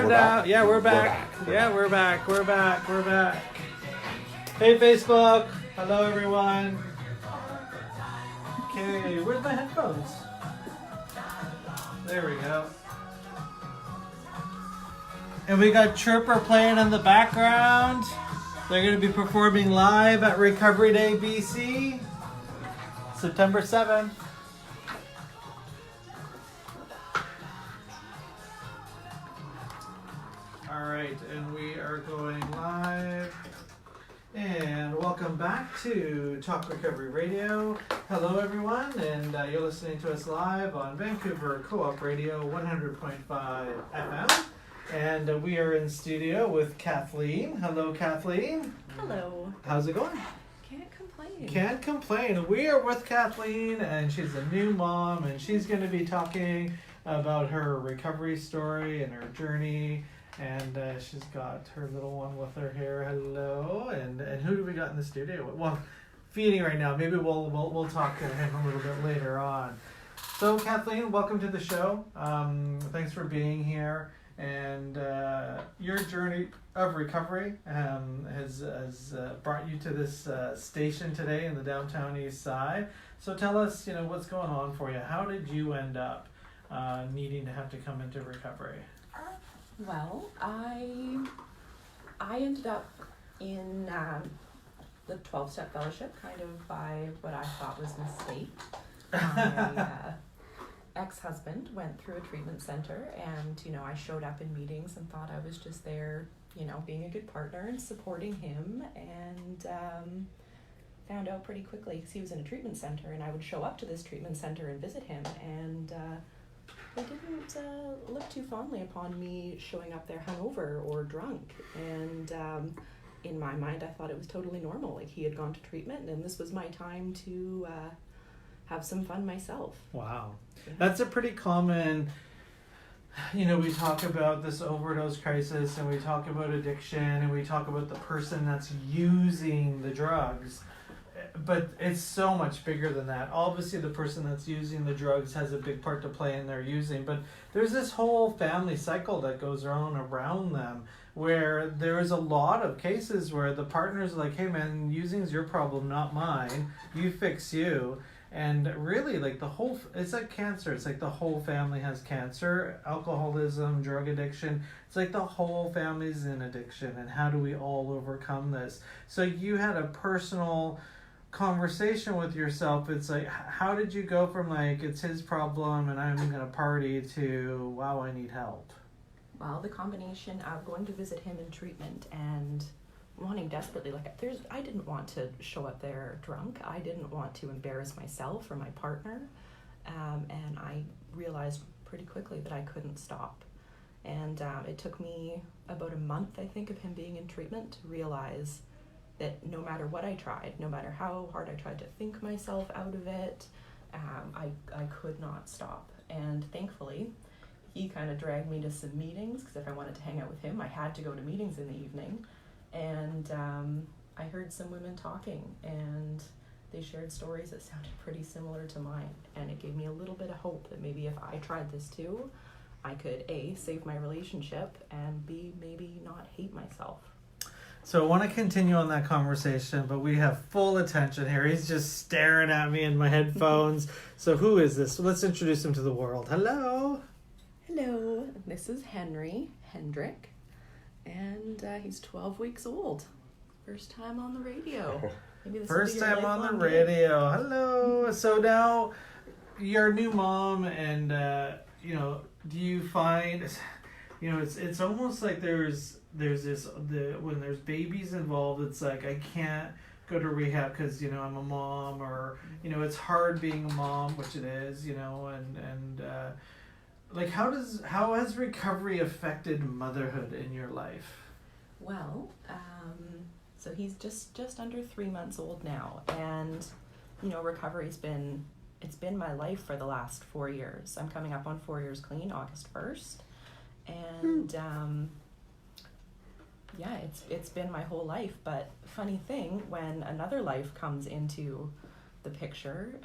live now. Yeah, we're back. Yeah, we're back. We're back. We're back. Hey, Facebook. Hello, everyone. Okay, where's my headphones? There we go. And we got Chirper playing in the background. They're going to be performing live at Recovery Day BC, September 7th. All right, and we are going live. And welcome back to Talk Recovery Radio. Hello, everyone, and you're listening to us live on Vancouver Co-op Radio 100.5 FM. And we are in studio with Kathleen. Hello, Kathleen. Hello. How's it going? Can't complain. Can't complain. We are with Kathleen, and she's a new mom, and she's going to be talking about her recovery story and her journey. And she's got her little one with her here. Hello. And who do we got in the studio? Well, feeding right now. Maybe we'll talk to him a little bit later on. So, Kathleen, welcome to the show. Thanks for being here. And your journey of recovery has brought you to this station today in the downtown east side. So tell us, what's going on for you. How did you end up needing to have to come into recovery? Well, I ended up in the 12-step fellowship kind of by what I thought was a mistake. My ex-husband went through a treatment center, and I showed up in meetings and thought I was just there, being a good partner and supporting him, and found out pretty quickly because he was in a treatment center, and I would show up to this treatment center and visit him, and they didn't look too fondly upon me showing up there hungover or drunk, and in my mind I thought it was totally normal, like he had gone to treatment and this was my time to have some fun myself. Wow. Yeah. That's a pretty common, we talk about this overdose crisis, and we talk about addiction, and we talk about the person that's using the drugs, but it's so much bigger than that. Obviously the person that's using the drugs has a big part to play in their using, but there's this whole family cycle that goes on around them, where there's a lot of cases where the partner's like, hey man, using's your problem, not mine, you fix you. And really, like it's like cancer. It's like the whole family has cancer, alcoholism, drug addiction. It's like the whole family's in addiction. And how do we all overcome this? So you had a personal conversation with yourself. It's like, how did you go from like, it's his problem and I'm going to party to, wow, I need help? Well, the combination of going to visit him in treatment and wanting desperately, I didn't want to show up there drunk. I didn't want to embarrass myself or my partner. And I realized pretty quickly that I couldn't stop. And it took me about a month, I think, of him being in treatment to realize that no matter what I tried, no matter how hard I tried to think myself out of it, I could not stop. And thankfully, he kind of dragged me to some meetings, because if I wanted to hang out with him, I had to go to meetings in the evening. And I heard some women talking, and they shared stories that sounded pretty similar to mine. And it gave me a little bit of hope that maybe if I tried this too, I could A, save my relationship, and B, maybe not hate myself. So I want to continue on that conversation, but we have full attention here. He's just staring at me in my headphones. So who is this? Let's introduce him to the world. Hello. Hello. This is Hendrik. And he's 12 weeks old. First time on the radio. Maybe this First time on the radio. Hello. So now you're a new mom, and do you find, it's almost like there's this, when there's babies involved, it's like I can't go to rehab because I'm a mom, or it's hard being a mom, which it is, and like how has recovery affected motherhood in your life? Well, so he's just under 3 months old now, and recovery's been my life for the last 4 years. I'm coming up on 4 years clean, August 1st, and it's been my whole life. But funny thing, when another life comes into the picture,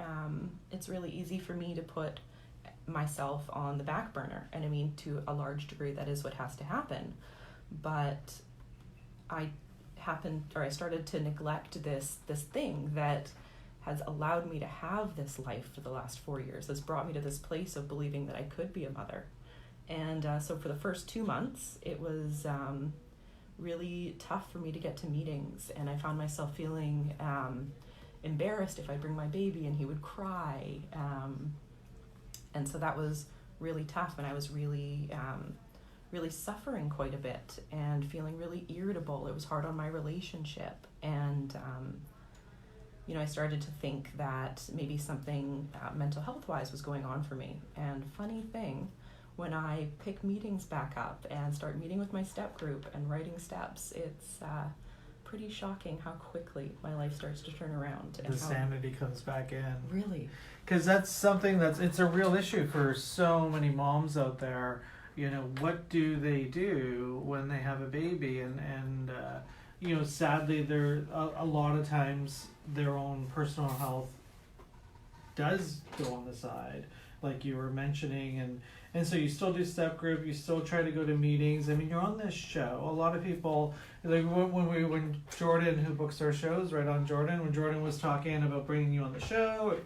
it's really easy for me to put myself on the back burner. And I mean, to a large degree, that is what has to happen. But I started to neglect this thing that has allowed me to have this life for the last 4 years. That's brought me to this place of believing that I could be a mother. And so for the first 2 months, it was really tough for me to get to meetings. And I found myself feeling embarrassed if I bring my baby and he would cry. And so that was really tough. And I was really suffering quite a bit and feeling really irritable. It was hard on my relationship. And I started to think that maybe something mental health wise was going on for me. And funny thing, when I pick meetings back up and start meeting with my step group and writing steps, it's pretty shocking how quickly my life starts to turn around. The sanity comes back in. Really? Because that's something it's a real issue for so many moms out there. What do they do when they have a baby? And sadly, there a lot of times their own personal health does go on the side, like you were mentioning, and so you still do step group, you still try to go to meetings. I mean, you're on this show. A lot of people, like when Jordan, who books our shows, right on Jordan, when Jordan was talking about bringing you on the show,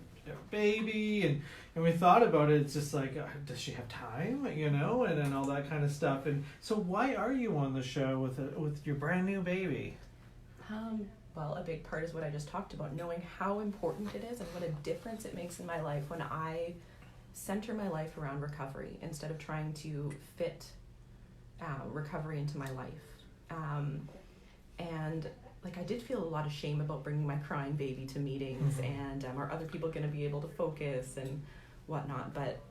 baby, and we thought about it, it's just like, does she have time, and all that kind of stuff. And so why are you on the show with your brand new baby? Well, a big part is what I just talked about, knowing how important it is and what a difference it makes in my life when I center my life around recovery instead of trying to fit recovery into my life. And I did feel a lot of shame about bringing my crying baby to meetings, and are other people going to be able to focus and whatnot. But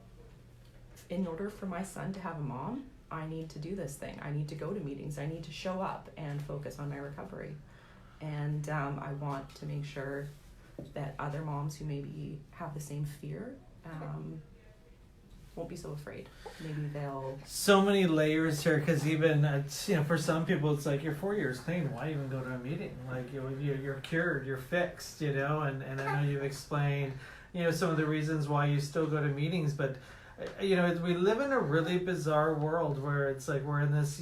in order for my son to have a mom, I need to do this thing. I need to go to meetings. I need to show up and focus on my recovery. And I want to make sure that other moms who maybe have the same fear won't be so afraid. Maybe they'll... So many layers here, because even, for some people, it's like, you're 4 years clean, why even go to a meeting? Like, you're cured, you're fixed, and I know you've explained, some of the reasons why you still go to meetings, but, we live in a really bizarre world where it's like we're in this,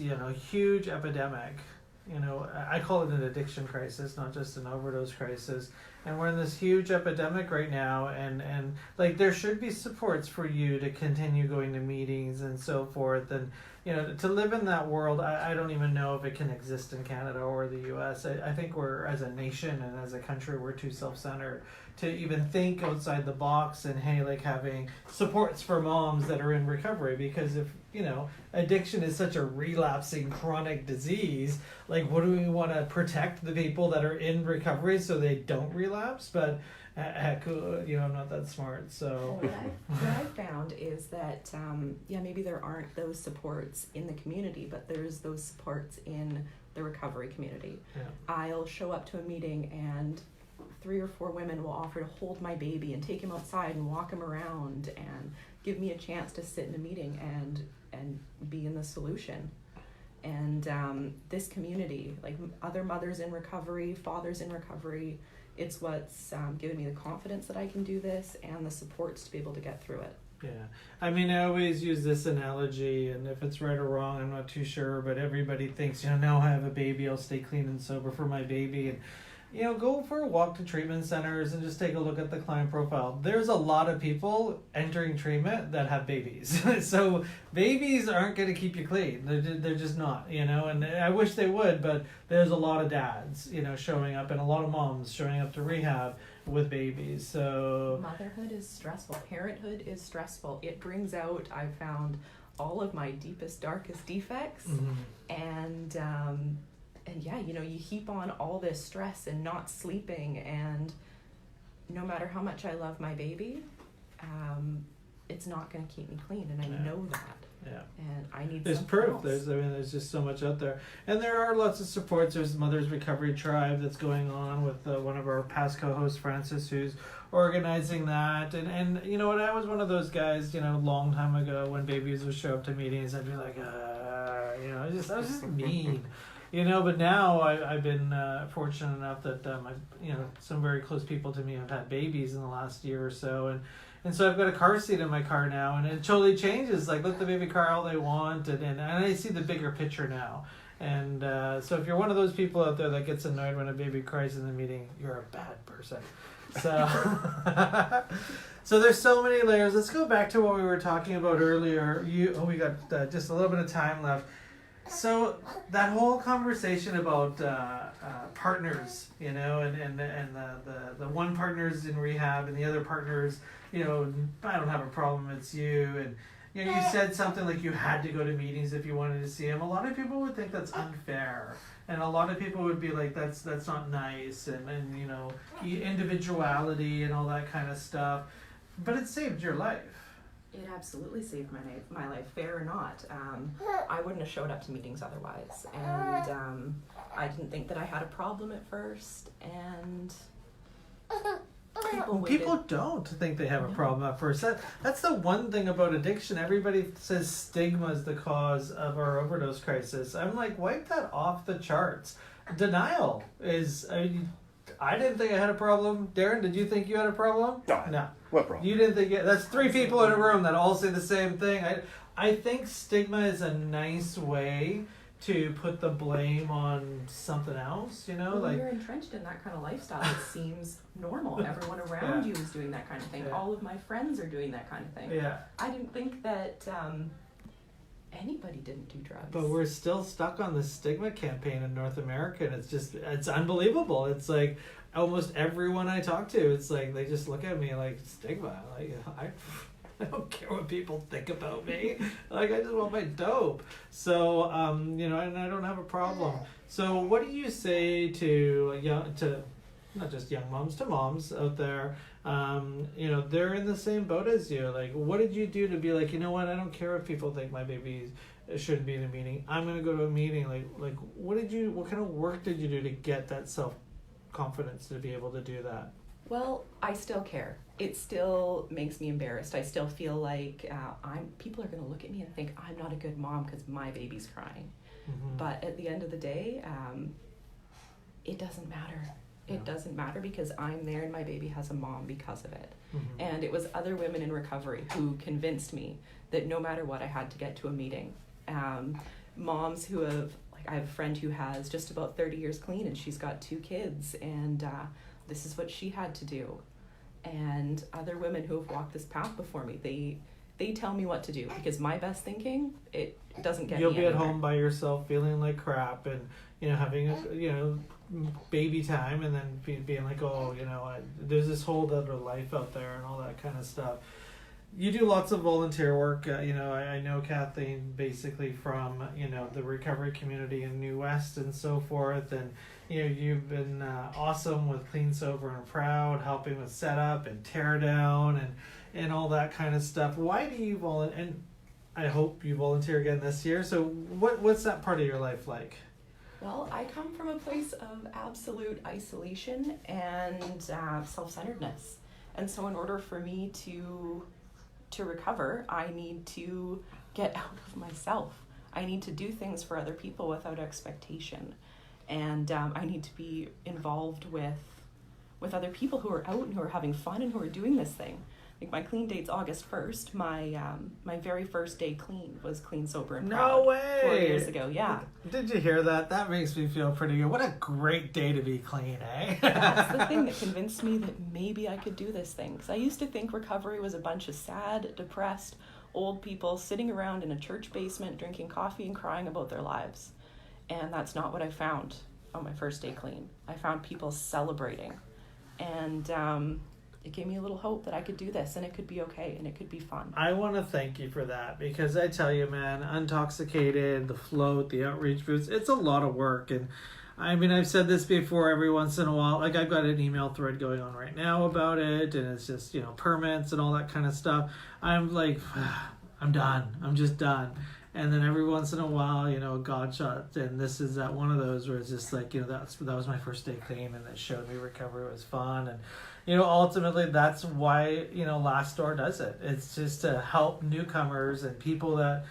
huge epidemic. I call it an addiction crisis, not just an overdose crisis. And we're in this huge epidemic right now, and there should be supports for you to continue going to meetings and so forth. And, to live in that world, I don't even know if it can exist in Canada or the U.S. I think we're, as a nation and as a country, we're too self-centered to even think outside the box and, having supports for moms that are in recovery. Because if, addiction is such a relapsing chronic disease, what do we want to protect the people that are in recovery so they don't relapse? But heck, I'm not that smart, so. What I found is that, maybe there aren't those supports in the community, but there's those supports in the recovery community. Yeah. I'll show up to a meeting and 3 or 4 women will offer to hold my baby and take him outside and walk him around and give me a chance to sit in a meeting and be in the solution. And this community, other mothers in recovery, fathers in recovery, it's what's given me the confidence that I can do this and the supports to be able to get through it. Yeah. I mean, I always use this analogy, and if it's right or wrong, I'm not too sure, but everybody thinks, now I have a baby, I'll stay clean and sober for my baby. And go for a walk to treatment centers and just take a look at the client profile. There's a lot of people entering treatment that have babies. So babies aren't going to keep you clean. They're just not, and I wish they would, but there's a lot of dads, showing up, and a lot of moms showing up to rehab with babies. So motherhood is stressful. Parenthood is stressful. It brings out, I've found, all of my deepest, darkest defects. And you heap on all this stress and not sleeping, and no matter how much I love my baby, it's not going to keep me clean, and I know that. Yeah. And I need. There's proof. Else. There's just so much out there, and there are lots of supports. There's Mother's Recovery Tribe that's going on with one of our past co-hosts, Francis, who's organizing that. And I was one of those guys, a long time ago when babies would show up to meetings, I'd be like, I was just mean. But now I've been fortunate enough that some very close people to me have had babies in the last year or so, And so I've got a car seat in my car now, and it totally changes. Like, let the baby cry all they want, and I see the bigger picture now. And so if you're one of those people out there that gets annoyed when a baby cries in the meeting, you're a bad person. So, so there's so many layers. Let's go back to what we were talking about earlier. We got just a little bit of time left. So that whole conversation about partners, and the one partner's in rehab and the other partner's, I don't have a problem, it's you. And you said something like you had to go to meetings if you wanted to see him. A lot of people would think that's unfair. And a lot of people would be like, that's not nice, and individuality and all that kind of stuff. But it saved your life. It absolutely saved my life, fair or not. I wouldn't have showed up to meetings otherwise. And I didn't think that I had a problem at first. And people don't think they have a problem at first. That's the one thing about addiction. Everybody says stigma is the cause of our overdose crisis. I'm like, wipe that off the charts. Denial is... I didn't think I had a problem. Darren, did you think you had a problem? No. What problem? You didn't think that's 3 people in a room that all say the same thing. I think stigma is a nice way to put the blame on something else, When you're entrenched in that kind of lifestyle, it seems normal. Everyone around you is doing that kind of thing. Yeah. All of my friends are doing that kind of thing. Yeah. I didn't think that anybody didn't do drugs. But we're still stuck on the stigma campaign in North America, and it's unbelievable. It's like almost everyone I talk to, it's like they just look at me like, stigma. Like, I don't care what people think about me. Like, I just want my dope. So, and I don't have a problem. So what do you say to not just young moms, to moms out there, they're in the same boat as you. Like, what did you do to be like, I don't care if people think my baby shouldn't be in a meeting. I'm going to go to a meeting. Like, what kind of work did you do to get that self-confidence to be able to do that? Well, I still care. It still makes me embarrassed. I still feel like people are going to look at me and think I'm not a good mom because my baby's crying. Mm-hmm. But at the end of the day, it doesn't matter. It doesn't matter because I'm there and my baby has a mom because of it. Mm-hmm. And it was other women in recovery who convinced me that no matter what, I had to get to a meeting. Moms who I have a friend who has just about 30 years clean and she's got 2 kids and this is what she had to do. And other women who have walked this path before me, they tell me what to do because my best thinking, it doesn't get me anywhere. You'll be at home by yourself feeling like crap and, having baby time and then being like, there's this whole other life out there and all that kind of stuff. You do lots of volunteer work. I know Kathleen basically from, the recovery community in New West and so forth. And, you've been awesome with Clean, Sober, and Proud, helping with setup and tear down and all that kind of stuff. Why do you volunteer? And I hope you volunteer again this year. So what's that part of your life like? Well, I come from a place of absolute isolation and self-centeredness. And so in order for me to recover, I need to get out of myself. I need to do things for other people without expectation. And I need to be involved with other people who are out and who are having fun and who are doing this thing. Like my clean date's August 1st. My very first day clean was Clean, Sober, and Proud. No way! 4 years ago, yeah. Did you hear that? That makes me feel pretty good. What a great day to be clean, eh? That's the thing that convinced me that maybe I could do this thing. Because I used to think recovery was a bunch of sad, depressed, old people sitting around in a church basement drinking coffee and crying about their lives. And that's not what I found on my first day clean. I found people celebrating. And it gave me a little hope that I could do this and it could be okay and it could be fun. I want to thank you for that because I tell you, man, Untoxicated, the float, the outreach booths, it's a lot of work. And I mean, I've said this before every once in a while. Like, I've got an email thread going on right now about it, and it's just, permits and all that kind of stuff. I'm like, I'm done. I'm just done. And then every once in a while, a God shot, and this is that one of those where it's just like, that was my first day clean, and it showed me recovery was fun, and ultimately that's why Last Door does it. It's just to help newcomers and people that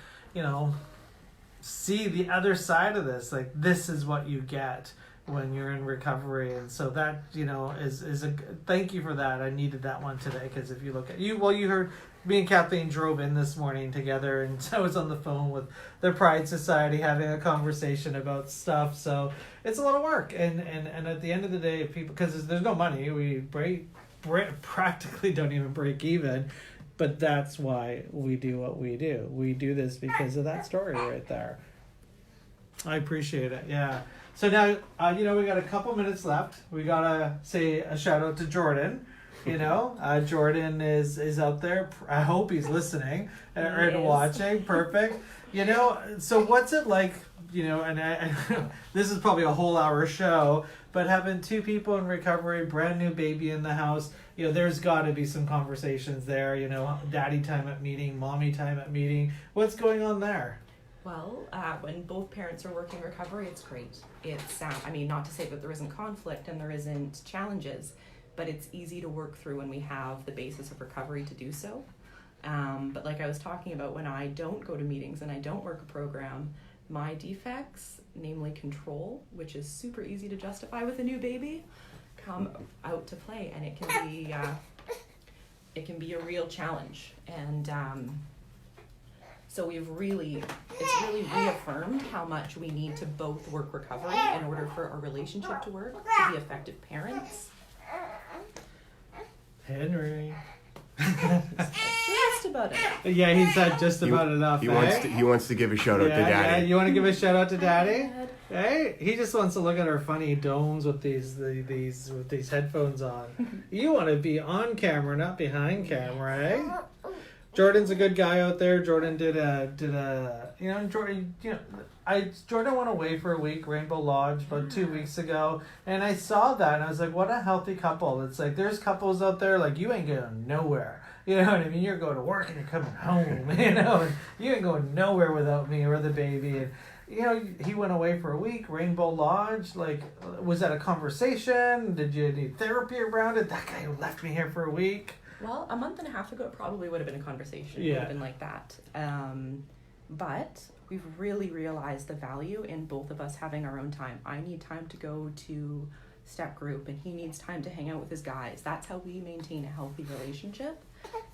see the other side of this. Like, this is what you get when you're in recovery. And so that, is a thank you for that. I needed that one today, because if you look at you heard me and Kathleen drove in this morning together, and I was on the phone with the Pride Society having a conversation about stuff. So it's a lot of work, and at the end of the day, people, because there's no money, we practically don't even break even, but that's why we do what we do. We do this because of that story right there. I appreciate it. Yeah. So now, we got a couple minutes left. We gotta say a shout out to Jordan. Jordan is out there. I hope he's listening and watching. Perfect. So what's it like, and I this is probably a whole hour show, but having two people in recovery, brand new baby in the house, there's got to be some conversations there, daddy time at meeting, mommy time at meeting. What's going on there? Well, when both parents are working recovery, it's great. It's, not to say that there isn't conflict and there isn't challenges, but it's easy to work through when we have the basis of recovery to do so. But like I was talking about, when I don't go to meetings and I don't work a program, my defects, namely control, which is super easy to justify with a new baby, come out to play, and it can be a real challenge. And so it's really reaffirmed how much we need to both work recovery in order for our relationship to work, to be effective parents. Henry. Just about enough. Yeah, he said just about enough. He wants to give a shout out to Daddy. Yeah, you want to give a shout out to Daddy? Hey, he just wants to look at our funny domes with these headphones on. You want to be on camera, not behind camera, eh? Jordan's a good guy out there. Jordan Jordan went away for a week, Rainbow Lodge, about 2 weeks ago, and I saw that and I was like, what a healthy couple. It's like, there's couples out there, like, you ain't going nowhere. You know what I mean? You're going to work and you're coming home, and you ain't going nowhere without me or the baby. And he went away for a week, Rainbow Lodge. Like, was that a conversation? Did you need therapy around it? That guy who left me here for a week. Well, a month and a half ago, it probably would have been a conversation. It would have been like that. But we've really realized the value in both of us having our own time. I need time to go to step group, and he needs time to hang out with his guys. That's how we maintain a healthy relationship.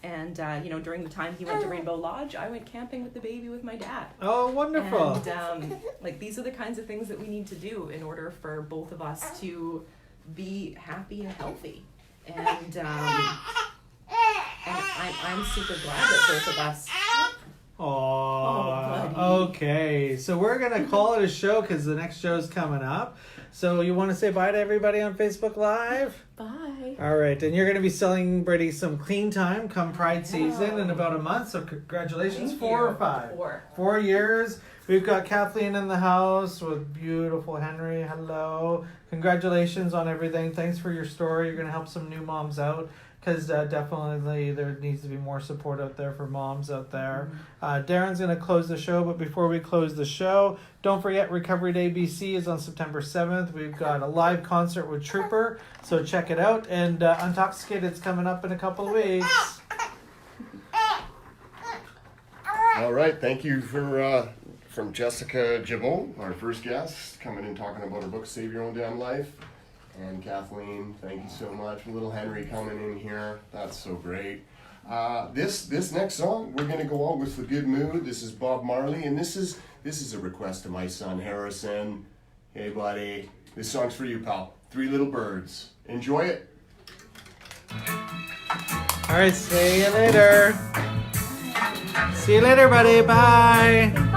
And, during the time he went to Rainbow Lodge, I went camping with the baby with my dad. Oh, wonderful. And, these are the kinds of things that we need to do in order for both of us to be happy and healthy. And I'm super glad that both of us... Okay. So we're going to call it a show because the next show's coming up. So you want to say bye to everybody on Facebook Live? Bye. All right. And you're going to be selling Brady some clean time come Pride season in about a month. So congratulations. Thank 4 you. or 5? 4. 4 years. We've got Kathleen in the house with beautiful Henry. Hello. Congratulations on everything. Thanks for your story. You're going to help some new moms out. Because definitely there needs to be more support out there for moms out there. Darren's going to close the show, but before we close the show, don't forget Recovery Day BC is on September 7th. We've got a live concert with Trooper, so check it out. And Intoxicated's coming up in a couple of weeks. All right, thank you from Jessica Gibbon, our first guest, coming in talking about her book, Save Your Own Damn Life. And Kathleen, thank you so much. Little Henry coming in here. That's so great. This next song, we're going to go out with The Good Mood. This is Bob Marley, and this is a request to my son, Harrison. Hey, buddy. This song's for you, pal. 3 Little Birds. Enjoy it. All right, see you later. See you later, buddy. Bye.